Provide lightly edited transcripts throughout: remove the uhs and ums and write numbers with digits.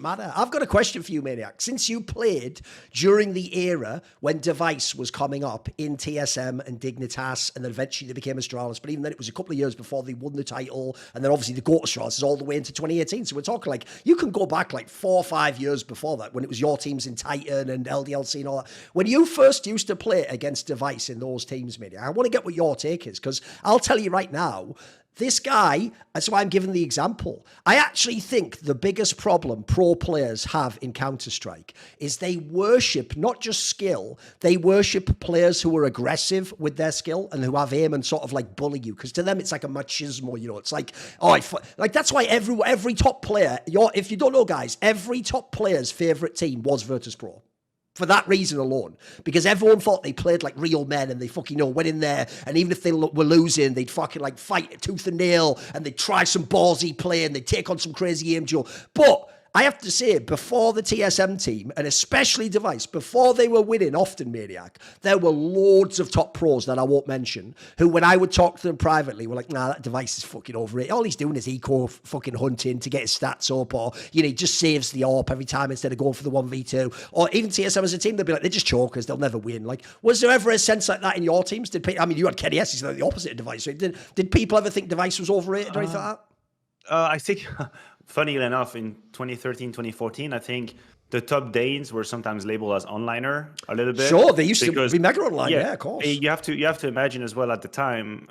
matter. I've got a question for you, Maniac. Since you played during the era when dev1ce was coming up in TSM and Dignitas, and then eventually they became Astralis, but even then it was a couple of years before they won the title, and then obviously the go to Astralis is all the way into 2018. So we're talking like, you can go back like 4 or 5 years before that, when it was your teams in Titan and LDLC and all that. When you first used to play against dev1ce in those teams, Maniac, I want to get what your take is, because I'll tell you right now, this guy, that's why I'm giving the example. I actually think the biggest problem pro players have in Counter-Strike is they worship not just skill, they worship players who are aggressive with their skill and who have aim and sort of like bully you. Because to them, it's like a machismo, you know, it's like, oh, like that's why every top player, if you don't know, guys, every top player's favorite team was Virtus.pro. For that reason alone, because everyone thought they played like real men and they fucking went in there, and even if they were losing, they'd fucking like fight tooth and nail and they'd try some ballsy play and they'd take on some crazy aim duel. But I have to say, before the TSM team, and especially dev1ce, before they were winning often, Maniac, there were loads of top pros that I won't mention, who when I would talk to them privately, were like, nah, that dev1ce is fucking overrated. All he's doing is eco fucking hunting to get his stats up, or, he just saves the AWP every time instead of going for the 1v2. Or even TSM as a team, they'd be like, they're just chokers, they'll never win. Like, was there ever a sense like that in your teams? I mean, you had Kenny S, he's like the opposite of dev1ce. Did people ever think dev1ce was overrated or anything like that? I think... Funny enough, in 2013, 2014, I think the top Danes were sometimes labeled as onliner a little bit. Sure, they used to be mega online, yeah, of course. You have to imagine as well at the time,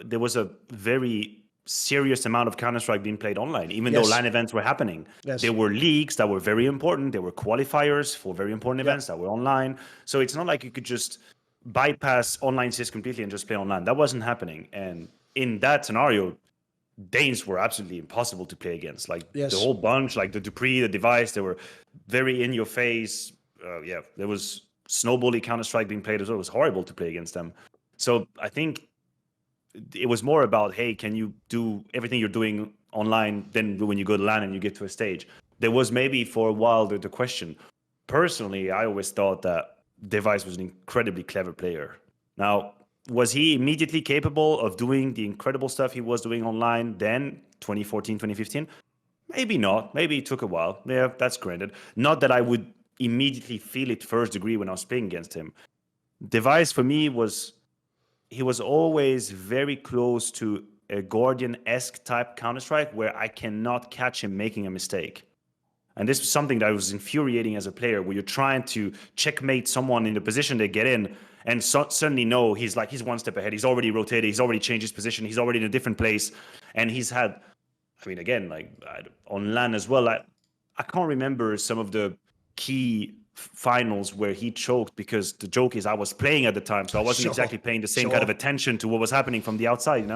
there was a very serious amount of Counter-Strike being played online, even though LAN events were happening. There were leagues that were very important. There were qualifiers for very important events that were online. So it's not like you could just bypass online CS completely and just play online. That wasn't happening. And in that scenario, Danes were absolutely impossible to play against. Like the whole bunch, like the Dupree, the dev1ce, they were very in your face. There was snowbally Counter-Strike being played as well. It was horrible to play against them. So I think it was more about, hey, can you do everything you're doing online then when you go to LAN and you get to a stage? There was maybe for a while the question. Personally, I always thought that dev1ce was an incredibly clever player. Now, was he immediately capable of doing the incredible stuff he was doing online then, 2014, 2015? Maybe not. Maybe it took a while. Yeah, that's granted. Not that I would immediately feel it first degree when I was playing against him. dev1ce for me he was always very close to a Guardian-esque type Counter-Strike where I cannot catch him making a mistake. And this was something that was infuriating as a player, where you're trying to checkmate someone in the position they get in, and suddenly he's one step ahead. He's already rotated. He's already changed his position. He's already in a different place. And he's had, I mean, again, like on LAN as well, I can't remember some of the key finals where he choked, because the joke is I was playing at the time, so I wasn't exactly paying the same kind of attention to what was happening from the outside,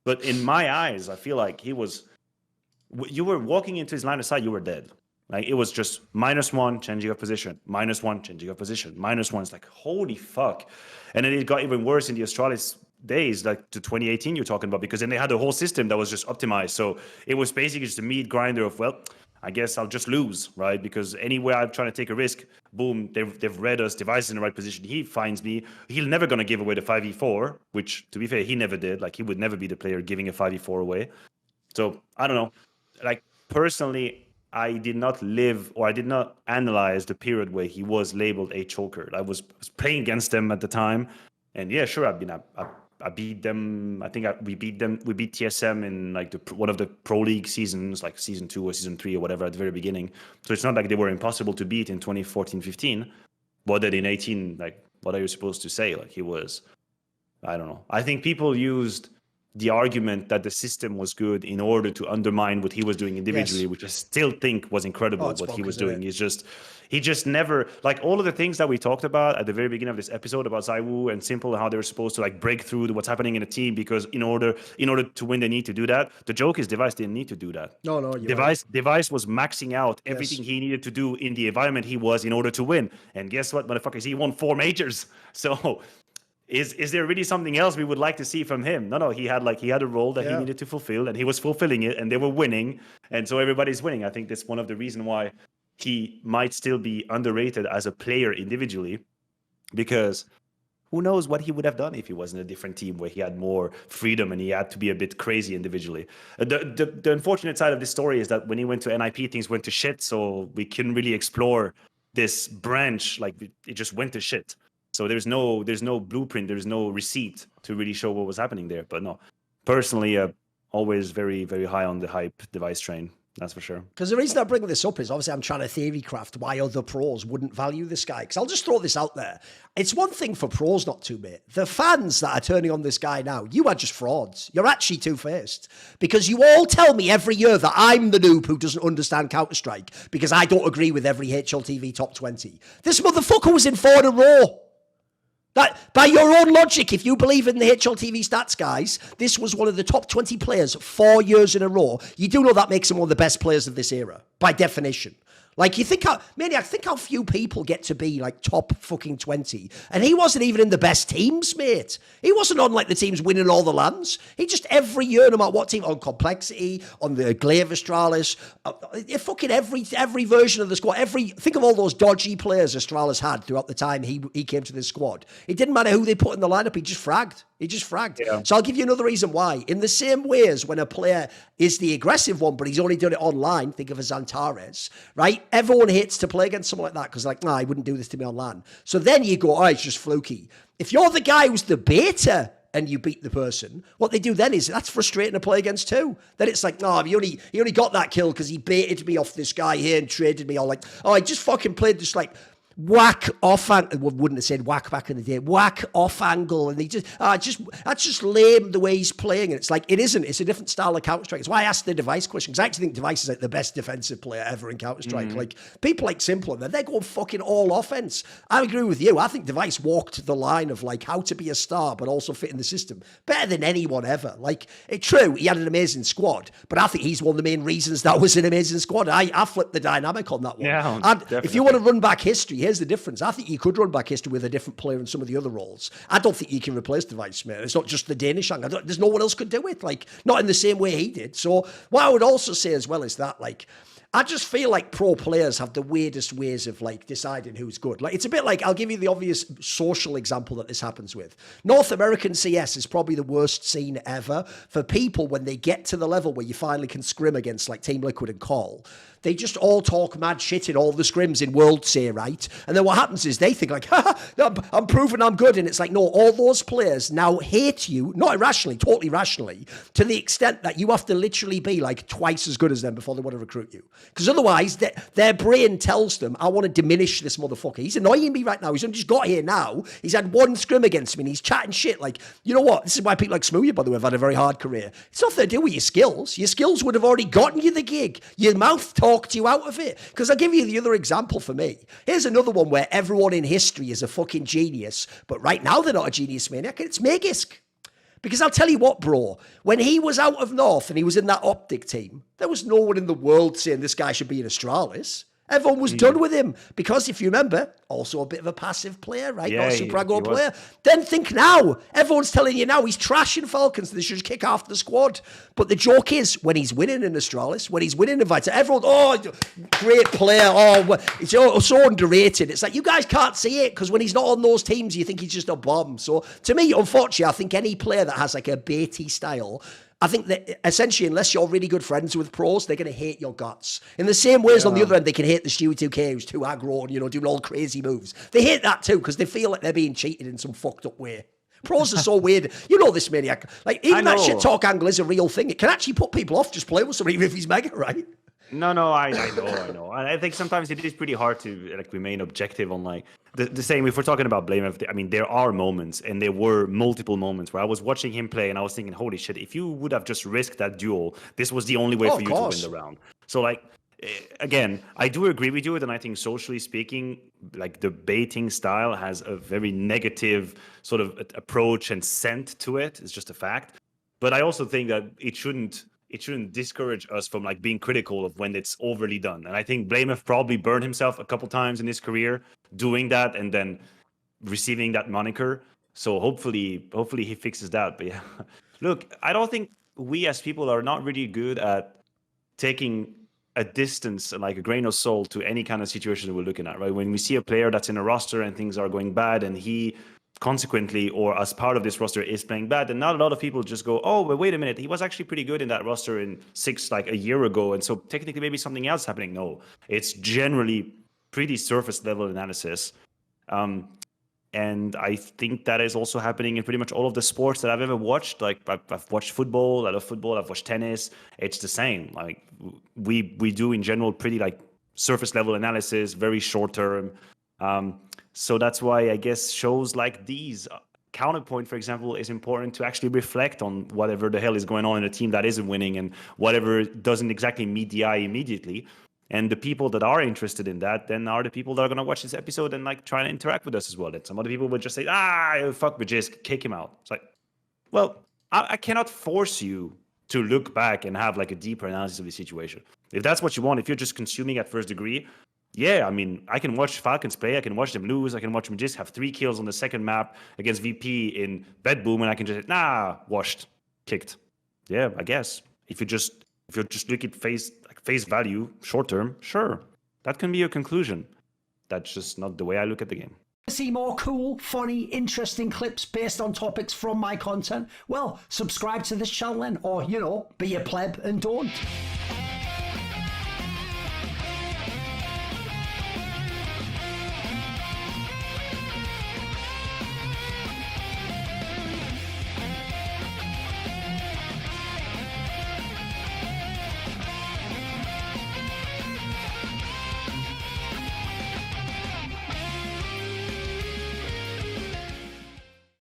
But in my eyes, I feel like you were walking into his line of sight, you were dead. Like, it was just -1, changing of position, -1, changing of position, -1. It's like, holy fuck. And then it got even worse in the Astralis days, like to 2018 you're talking about, because then they had a whole system that was just optimized. So it was basically just a meat grinder of, well, I guess I'll just lose, right? Because anywhere I'm trying to take a risk, boom, they've read us, dev1ce in the right position. He finds me. He's never going to give away the 5v4, which, to be fair, he never did. Like, he would never be the player giving a 5v4 away. So, I don't know. Like, personally, I did not live, or I did not analyze the period where he was labeled a choker. I was playing against them at the time, and yeah, sure, I beat them. I think we beat them. We beat TSM in like one of the Pro League seasons, like season 2 or season 3 or whatever, at the very beginning. So it's not like they were impossible to beat in 2014-15. But then in 18, like, what are you supposed to say? Like, he was, I don't know. I think people used the argument that the system was good in order to undermine what he was doing individually, which I still think was incredible. What he was doing is he just never, like, all of the things that we talked about at the very beginning of this episode about ZywOo and Simple, how they were supposed to like break through to what's happening in a team, because in order to win, they need to do that. The joke is dev1ce didn't need to do that. No, dev1ce was maxing out everything he needed to do in the environment he was in order to win. And guess what, motherfuckers? He won 4 majors. So is there really something else we would like to see from him? No, he had a role that he needed to fulfill, and he was fulfilling it, and they were winning, and so everybody's winning. I think that's one of the reasons why he might still be underrated as a player individually, because who knows what he would have done if he was in a different team where he had more freedom and he had to be a bit crazy individually. The unfortunate side of this story is that when he went to NIP, things went to shit, so we couldn't really explore this branch. Like, it just went to shit. So there's no blueprint, there's no receipt to really show what was happening there. But no, personally, always very, very high on the hype device train. That's for sure. Because the reason I bring this up is obviously I'm trying to theory craft why other pros wouldn't value this guy. Because I'll just throw this out there. It's one thing for pros not to, mate. The fans that are turning on this guy now, you are just frauds. You're actually two-faced. Because you all tell me every year that I'm the noob who doesn't understand Counter-Strike because I don't agree with every HLTV top 20. This motherfucker was in 4 in a row. That, by your own logic, if you believe in the HLTV stats, guys, this was one of the top 20 players 4 years in a row. You do know that makes him one of the best players of this era, by definition. Like, you think how, Maniac, think how few people get to be, like, top fucking 20. And he wasn't even in the best teams, mate. He wasn't on, like, the teams winning all the lands. He just, every year, no matter what team, on Complexity, on the Glaive Astralis, fucking every version of the squad, think of all those dodgy players Astralis had throughout the time he came to this squad. It didn't matter who they put in the lineup, he just fragged. Yeah. So I'll give you another reason why. In the same way as when a player is the aggressive one, but he's only done it online, think of a Xantares, right? Everyone hates to play against someone like that because, like, nah, I wouldn't do this to me on LAN. So then you go, oh, it's just fluky. If you're the guy who's the beta and you beat the person, what they do then is that's frustrating to play against too. Then it's like, no, he only got that kill because he baited me off this guy here and traded me. Or like, oh, I just fucking played this like whack off angle. Wouldn't have said whack back in the day. Whack off angle, and he that's just lame the way he's playing. And it's like it isn't. It's a different style of Counter Strike. It's why I asked the device question because I actually think device is like the best defensive player ever in Counter Strike. Like people like Simple, they're going fucking all offense. I agree with you. I think device walked the line of like how to be a star but also fit in the system better than anyone ever. Like it's true, he had an amazing squad, but I think he's one of the main reasons that was an amazing squad. I flipped the dynamic on that one. Yeah, and definitely. If you want to run back history, here's the difference. I think you could run back history with a different player in some of the other roles. I don't think you can replace device, mate. It's not just the Danish angle. There's no one else could do it. Like, not in the same way he did. So what I would also say as well is that, like, I just feel like pro players have the weirdest ways of like deciding who's good. Like it's a bit like, I'll give you the obvious social example that this happens with. North American CS is probably the worst scene ever for people when they get to the level where you finally can scrim against like Team Liquid and Call. They just all talk mad shit in all the scrims in WorldSea, right? And then what happens is they think like, I'm proving I'm good. And it's like, no, all those players now hate you, not irrationally, totally rationally, to the extent that you have to literally be like twice as good as them before they want to recruit you. Because otherwise, their brain tells them, I want to diminish this motherfucker. He's annoying me right now. He's only just got here now. He's had one scrim against me and he's chatting shit. Like, you know what? This is why people like Smoothie, by the way, have had a very hard career. It's nothing to do with your skills. Your skills would have already gotten you the gig. Your mouth talked you out of it. Because I'll give you the other example for me. Here's another one where everyone in history is a fucking genius, but right now they're not a genius maniac. It's Magisk. Because I'll tell you what, bro, when he was out of North and he was in that Optic team, there was no one in the world saying this guy should be in Astralis. Everyone was done with him because if you remember, also a bit of a passive player, right? Yeah, not a super aggro player. Then think now. Everyone's telling you now he's trashing Falcons. They should kick off the squad. But the joke is when he's winning in Astralis, when he's winning in Vita, everyone, oh, great player. Oh, it's so underrated. It's like you guys can't see it because when he's not on those teams, you think he's just a bomb. So to me, unfortunately, I think any player that has like a Beatty style, I think that essentially, unless you're really good friends with pros, they're going to hate your guts. In the same way as on the other end, they can hate the Stewie 2K who's too aggro and, you know, doing all crazy moves. They hate that too because they feel like they're being cheated in some fucked up way. Pros are so weird. You know this, maniac. Like, even that shit talk angle is a real thing. It can actually put people off just playing with somebody even if he's mega, right? No, I know. I think sometimes it is pretty hard to like remain objective on like the same. If we're talking about Blame, I mean, there are moments, and there were multiple moments where I was watching him play, and I was thinking, holy shit! If you would have just risked that duel, this was the only way for you to win the round. So like, again, I do agree with you, and I think socially speaking, like the baiting style has a very negative sort of approach and scent to it. It's just a fact. But I also think that it shouldn't discourage us from like being critical of when it's overly done. And I think Blamef probably burned himself a couple times in his career doing that and then receiving that moniker. So hopefully he fixes that. But yeah, look, I don't think we as people are not really good at taking a distance and like a grain of salt to any kind of situation that we're looking at, right? When we see a player that's in a roster and things are going bad and he consequently or as part of this roster is playing bad, and not a lot of people just go, oh, but wait a minute, he was actually pretty good in that roster in 6 like a year ago, and so technically maybe something else happening. No, it's generally pretty surface level analysis. And I think that is also happening in pretty much all of the sports that I've ever watched. Like I've watched football, I love football, I've watched tennis. It's the same. Like we do in general pretty like surface level analysis, very short term. So that's why I guess shows like these, Counterpoint, for example, is important to actually reflect on whatever the hell is going on in a team that isn't winning and whatever doesn't exactly meet the eye immediately. And the people that are interested in that then are the people that are going to watch this episode and like try to interact with us as well. And some other people would just say, fuck with Jisk, kick him out. It's like, well, I cannot force you to look back and have like a deeper analysis of the situation. If that's what you want, if you're just consuming at first degree, yeah, I mean, I can watch Falcons play, I can watch them lose, I can watch them just have 3 kills on the second map against VP in Bedboom, and I can just say, washed, kicked. Yeah, I guess. If you're just looking at face value, short term, sure, that can be your conclusion. That's just not the way I look at the game. See more cool, funny, interesting clips based on topics from my content? Well, subscribe to this channel then, or, be a pleb and don't.